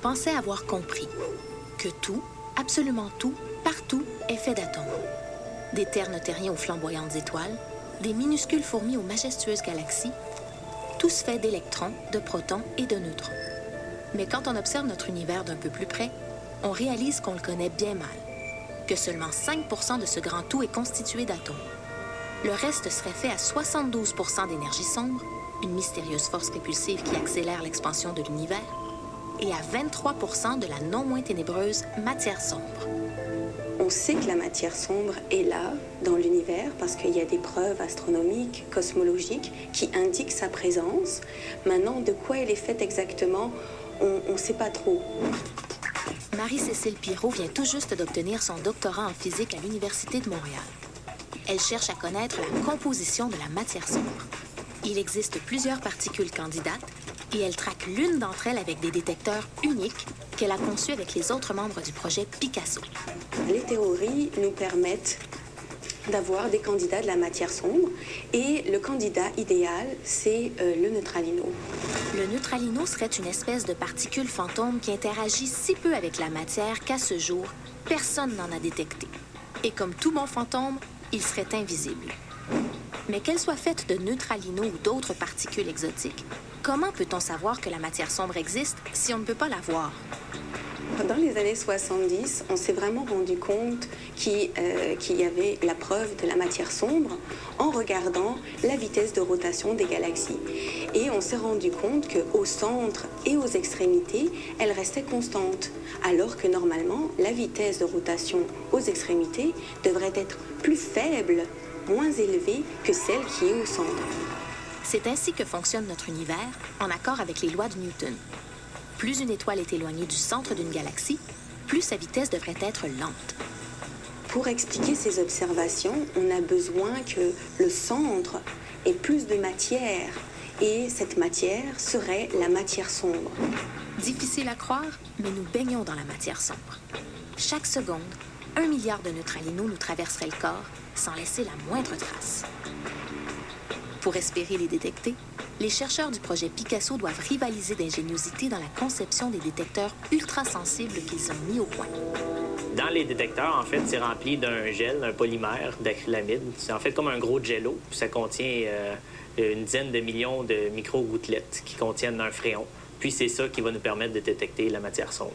pensaient avoir compris que tout, absolument tout, partout, est fait d'atomes. Des terres terriens aux flamboyantes étoiles, des minuscules fourmis aux majestueuses galaxies, tous faits d'électrons, de protons et de neutrons. Mais quand on observe notre univers d'un peu plus près, on réalise qu'on le connaît bien mal, que seulement 5% de ce grand tout est constitué d'atomes. Le reste serait fait à 72% d'énergie sombre, une mystérieuse force répulsive qui accélère l'expansion de l'univers, et à 23% de la non moins ténébreuse matière sombre. On sait que la matière sombre est là, dans l'univers, parce qu'il y a des preuves astronomiques, cosmologiques, qui indiquent sa présence. Maintenant, de quoi elle est faite exactement, on ne sait pas trop. Marie-Cécile Pirot vient tout juste d'obtenir son doctorat en physique à l'Université de Montréal. Elle cherche à connaître la composition de la matière sombre. Il existe plusieurs particules candidates et elle traque l'une d'entre elles avec des détecteurs uniques qu'elle a conçus avec les autres membres du projet Picasso. Les théories nous permettent d'avoir des candidats de la matière sombre et le candidat idéal, c'est le neutralino. Le neutralino serait une espèce de particule fantôme qui interagit si peu avec la matière qu'à ce jour, personne n'en a détecté. Et comme tout bon fantôme, il serait invisible. Mais qu'elle soit faite de neutralino ou d'autres particules exotiques, comment peut-on savoir que la matière sombre existe si on ne peut pas la voir? Dans les années 70, on s'est vraiment rendu compte qu'il y avait la preuve de la matière sombre en regardant la vitesse de rotation des galaxies. Et on s'est rendu compte qu'au centre et aux extrémités, elle restait constante, alors que normalement, la vitesse de rotation aux extrémités devrait être plus faible, moins élevée que celle qui est au centre. C'est ainsi que fonctionne notre univers, en accord avec les lois de Newton. Plus une étoile est éloignée du centre d'une galaxie, plus sa vitesse devrait être lente. Pour expliquer ces observations, on a besoin que le centre ait plus de matière, et cette matière serait la matière sombre. Difficile à croire, mais nous baignons dans la matière sombre. Chaque seconde, 1 milliard de neutralinos nous traverseraient le corps sans laisser la moindre trace. Pour espérer les détecter, les chercheurs du projet Picasso doivent rivaliser d'ingéniosité dans la conception des détecteurs ultra-sensibles qu'ils ont mis au point. Dans les détecteurs, en fait, c'est rempli d'un gel, un polymère d'acrylamide. C'est en fait comme un gros jello. Ça contient une dizaine de millions de micro-gouttelettes qui contiennent un fréon. Puis c'est ça qui va nous permettre de détecter la matière sombre.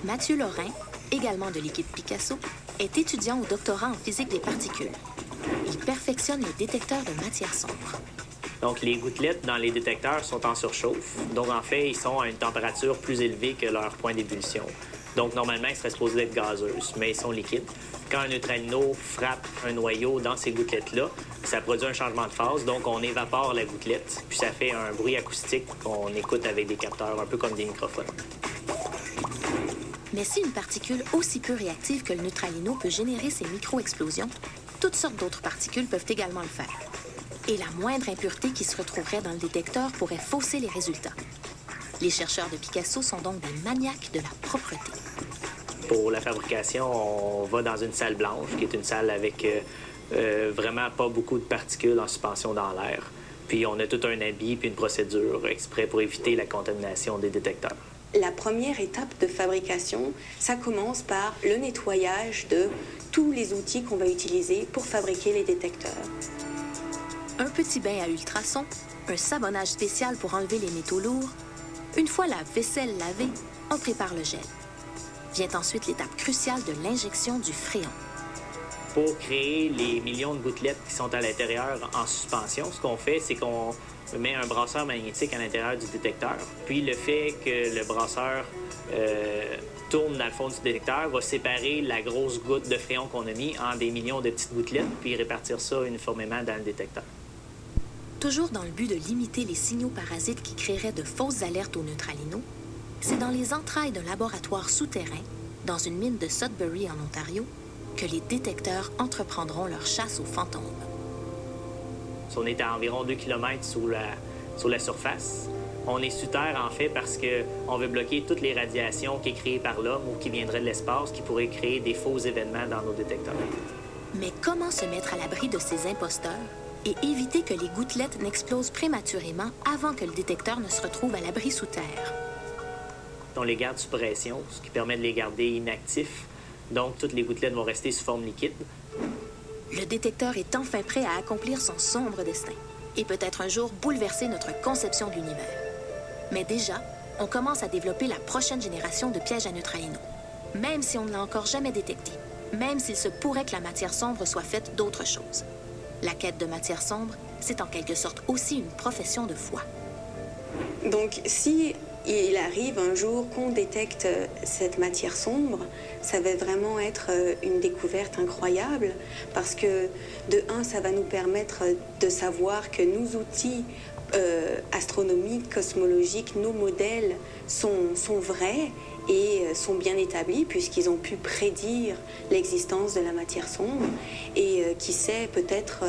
Mathieu Lorrain, également de l'équipe Picasso, est étudiant au doctorat en physique des particules. Il perfectionne les détecteurs de matière sombre. Donc, les gouttelettes dans les détecteurs sont en surchauffe. Donc, en fait, ils sont à une température plus élevée que leur point d'ébullition. Donc, normalement, ils seraient supposés être gazeuses, mais ils sont liquides. Quand un neutralino frappe un noyau dans ces gouttelettes-là, ça produit un changement de phase. Donc, on évapore la gouttelette, puis ça fait un bruit acoustique qu'on écoute avec des capteurs, un peu comme des microphones. Mais si une particule aussi peu réactive que le neutralino peut générer ces micro-explosions, toutes sortes d'autres particules peuvent également le faire. Et la moindre impureté qui se retrouverait dans le détecteur pourrait fausser les résultats. Les chercheurs de Picasso sont donc des maniaques de la propreté. Pour la fabrication, on va dans une salle blanche, qui est une salle avec vraiment pas beaucoup de particules en suspension dans l'air. Puis on a tout un habit puis une procédure exprès pour éviter la contamination des détecteurs. La première étape de fabrication, ça commence par le nettoyage de tous les outils qu'on va utiliser pour fabriquer les détecteurs. Un petit bain à ultrasons, un savonnage spécial pour enlever les métaux lourds. Une fois la vaisselle lavée, on prépare le gel. Vient ensuite l'étape cruciale de l'injection du fréon. Pour créer les millions de gouttelettes qui sont à l'intérieur en suspension, ce qu'on fait, c'est qu'on met un brasseur magnétique à l'intérieur du détecteur. Puis le fait que le brasseur tourne dans le fond du détecteur va séparer la grosse goutte de fréon qu'on a mis en des millions de petites gouttelettes, puis répartir ça uniformément dans le détecteur. Toujours dans le but de limiter les signaux parasites qui créeraient de fausses alertes aux neutralinos, c'est dans les entrailles d'un laboratoire souterrain, dans une mine de Sudbury en Ontario, que les détecteurs entreprendront leur chasse aux fantômes. On est à environ 2 km sous la surface. On est sous terre, en fait, parce qu'on veut bloquer toutes les radiations qui sont créées par l'homme ou qui viendraient de l'espace, qui pourraient créer des faux événements dans nos détecteurs. Mais comment se mettre à l'abri de ces imposteurs et éviter que les gouttelettes n'explosent prématurément avant que le détecteur ne se retrouve à l'abri sous terre? on les garde sous pression, ce qui permet de les garder inactifs. Donc, toutes les gouttelettes vont rester sous forme liquide. Le détecteur est enfin prêt à accomplir son sombre destin et peut-être un jour bouleverser notre conception de l'univers. Mais déjà, on commence à développer la prochaine génération de pièges à neutralinos, même si on ne l'a encore jamais détecté, même s'il se pourrait que la matière sombre soit faite d'autre chose. La quête de matière sombre, c'est en quelque sorte aussi une profession de foi. Donc, si il arrive un jour qu'on détecte cette matière sombre, ça va vraiment être une découverte incroyable parce que, de un, ça va nous permettre de savoir que nos outils astronomiques, cosmologiques, nos modèles sont vrais et sont bien établis puisqu'ils ont pu prédire l'existence de la matière sombre. Et qui sait, peut-être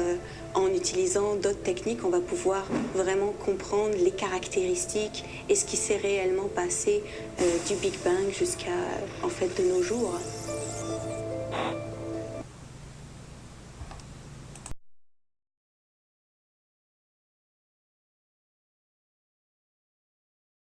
en utilisant d'autres techniques, on va pouvoir vraiment comprendre les caractéristiques et ce qui s'est réellement passé du Big Bang jusqu'à, en fait, de nos jours.